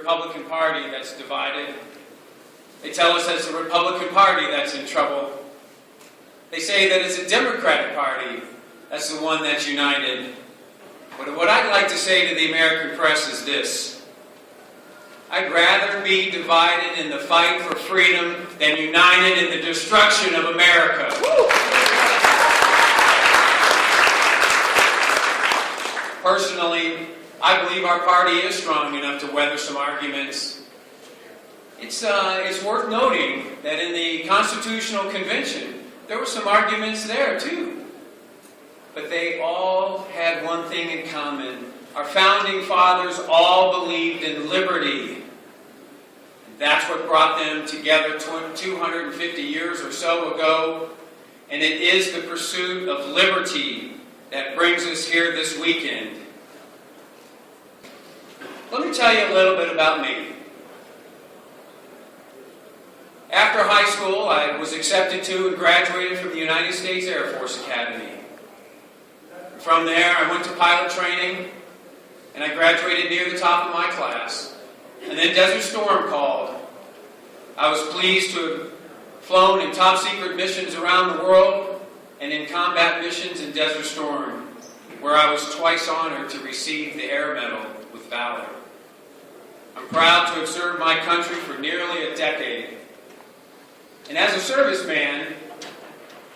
Republican Party that's divided. They tell us it's the Republican Party that's in trouble. They say that it's a Democratic Party that's the one that's united. But what I'd like to say to the American press is this: I'd rather be divided in the fight for freedom than united in the destruction of America. Woo! Personally, I believe our party is strong enough to weather some arguments. It's worth noting that in the Constitutional Convention, there were some arguments there too. But they all had one thing in common. Our founding fathers all believed in liberty. That's what brought them together 250 years or so ago. And it is the pursuit of liberty that brings us here this weekend. Let me tell you a little bit about me. After high school, I was accepted to and graduated from the United States Air Force Academy. From there, I went to pilot training, and I graduated near the top of my class. And then Desert Storm called. I was pleased to have flown in top secret missions around the world and in combat missions in Desert Storm, where I was twice honored to receive the Air Medal with Valor. I'm proud to have served my country for nearly a decade. And as a serviceman,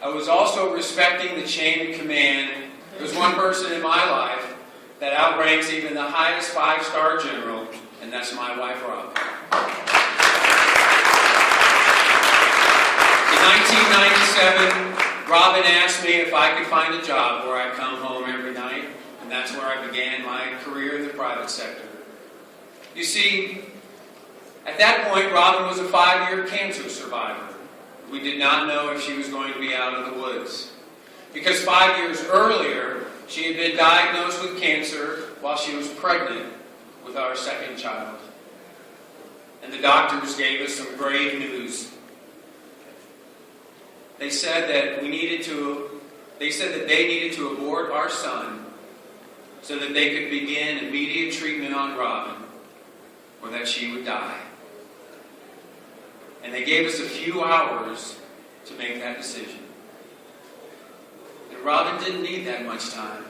I was also respecting the chain of command. There's one person in my life that outranks even the highest five-star general, and that's my wife, Rob. In 1997, Robin asked me if I could find a job where I come home every night, and that's where I began my career in the private sector. You see, at that point, Robin was a 5-year cancer survivor. We did not know if she was going to be out of the woods. Because 5 years earlier, she had been diagnosed with cancer while she was pregnant with our second child. And the doctors gave us some grave news. They said that they needed to abort our son so that they could begin immediate treatment on Robin, or that she would die. And they gave us a few hours to make that decision. And Robin didn't need that much time.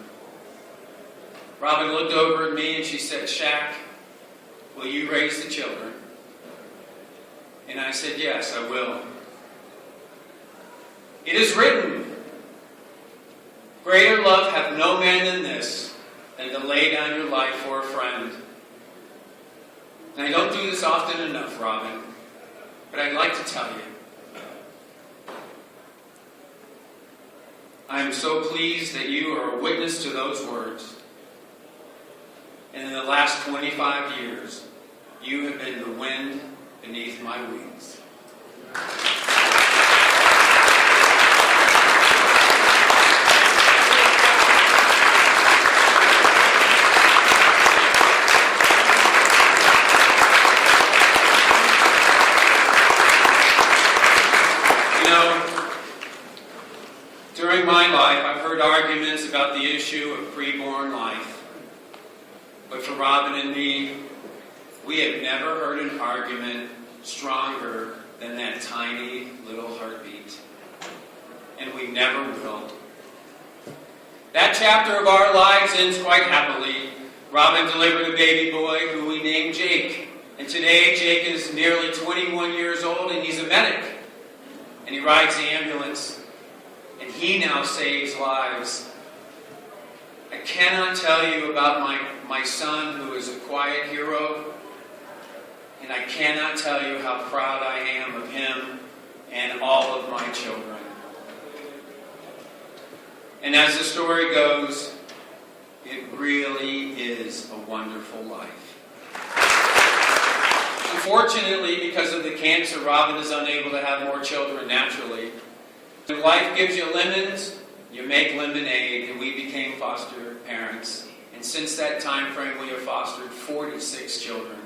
Robin looked over at me and she said, "Shaq, will you raise the children?" And I said, "Yes, I will." It is written, "Greater love hath no man than this, than to lay down your life for a friend." And I don't do this often enough, Robin, but I'd like to tell you. I am so pleased that you are a witness to those words. And in the last 25 years, you have been the wind beneath my wings. During my life, I've heard arguments about the issue of preborn life. But for Robin and me, we have never heard an argument stronger than that tiny little heartbeat. And we never will. That chapter of our lives ends quite happily. Robin delivered a baby boy who we named Jake. And today, Jake is nearly 21 years old and he's a medic. And he rides the ambulance. And he now saves lives. I cannot tell you about my son, who is a quiet hero. And I cannot tell you how proud I am of him and all of my children. And as the story goes, it really is a wonderful life. Unfortunately, because of the cancer, Robin is unable to have more children naturally. When life gives you lemons, you make lemonade, and we became foster parents. And since that time frame, we have fostered 46 children.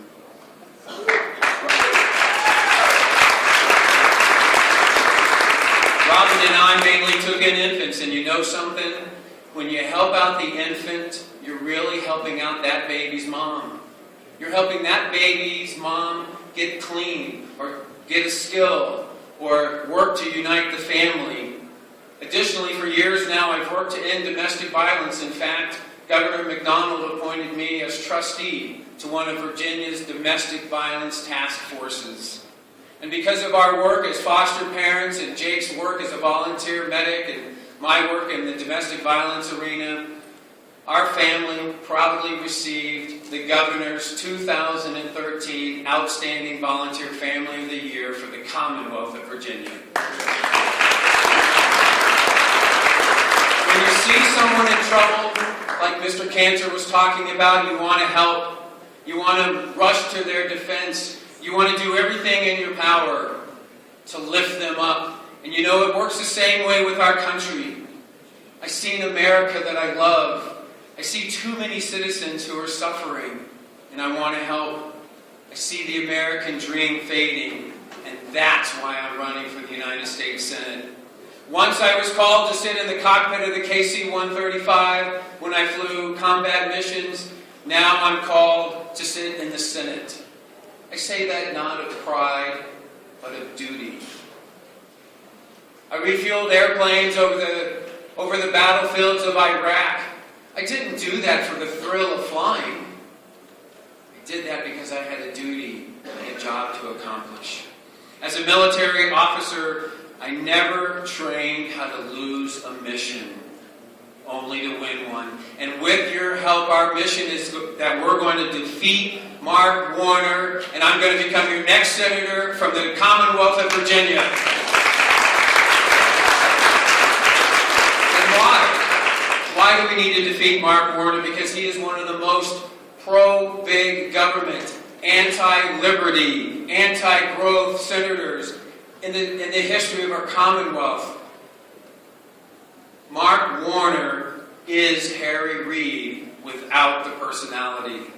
Robin and I mainly took in infants, and you know something? When you help out the infant, you're really helping out that baby's mom. You're helping that baby's mom get clean, or get a skill, or work to unite the family. Additionally, for years now, I've worked to end domestic violence. In fact, Governor McDonald appointed me as trustee to one of Virginia's domestic violence task forces. And because of our work as foster parents, and Jake's work as a volunteer medic, and my work in the domestic violence arena, our family proudly received the Governor's 2013 Outstanding Volunteer Family of the Year for the Commonwealth of Virginia. When you see someone in trouble, like Mr. Cantor was talking about, you want to help. You want to rush to their defense. You want to do everything in your power to lift them up. And you know, it works the same way with our country. I see an America that I love. I see too many citizens who are suffering, and I want to help. I see the American dream fading, and that's why I'm running for the United States Senate. Once I was called to sit in the cockpit of the KC-135 when I flew combat missions. Now I'm called to sit in the Senate. I say that not of pride, but of duty. I refueled airplanes over the battlefields of Iraq. I didn't do that for the thrill of flying. I did that because I had a duty and a job to accomplish. As a military officer, I never trained how to lose a mission, only to win one. And with your help, our mission is that we're going to defeat Mark Warner, and I'm going to become your next senator from the Commonwealth of Virginia. And why? Why do we need to defeat Mark Warner? Because he is one of the most pro-big government, anti-liberty, anti-growth senators in the history of our Commonwealth. Mark Warner is Harry Reid without the personality.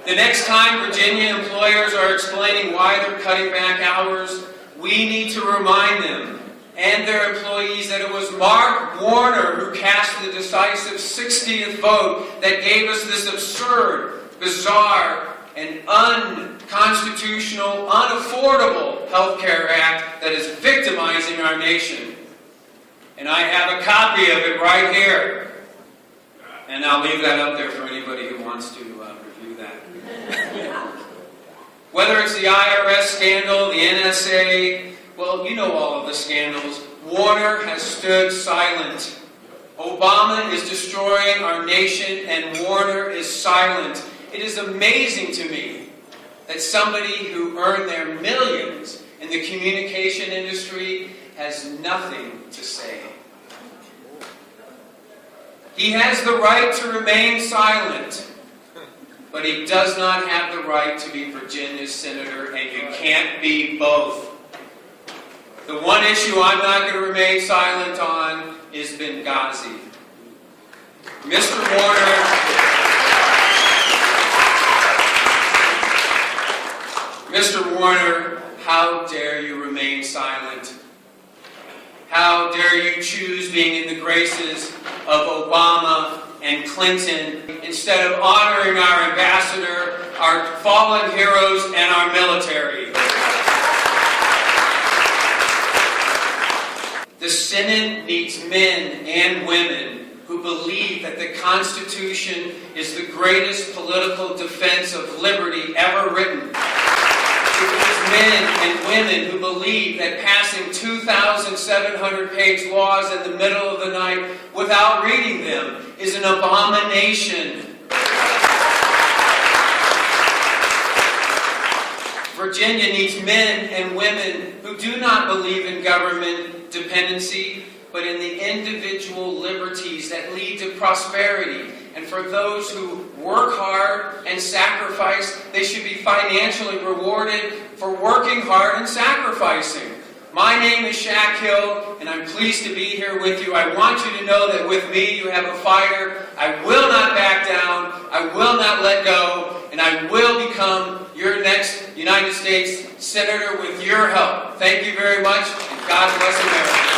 The next time Virginia employers are explaining why they're cutting back hours, we need to remind them and their employees that it was Mark Warner who cast the decisive 60th vote that gave us this absurd, bizarre, and unconstitutional, unaffordable Health Care Act that is victimizing our nation. And I have a copy of it right here. And I'll leave that up there for anybody who wants to review that. Whether it's the IRS scandal, the NSA, well, you know all of the scandals. Warner has stood silent. Obama is destroying our nation, and Warner is silent. It is amazing to me that somebody who earned their millions in the communication industry has nothing to say. He has the right to remain silent, but he does not have the right to be Virginia's senator, and you can't be both. The one issue I'm not going to remain silent on is Benghazi. Mr. Warner, how dare you remain silent? How dare you choose being in the graces of Obama and Clinton instead of honoring our ambassador, our fallen heroes, and our military? The Senate needs men and women who believe that the Constitution is the greatest political defense of liberty ever written. It needs men and women who believe that passing 2,700-page laws in the middle of the night without reading them is an abomination. Virginia needs men and women who do not believe in government dependency, but in the individual liberties that lead to prosperity. And for those who work hard and sacrifice, they should be financially rewarded for working hard and sacrificing. My name is Shaq Hill, and I'm pleased to be here with you. I want you to know that with me you have a fire. I will not back down. I will not let go. And I will become your next United States Senator with your help. Thank you very much, and God bless America.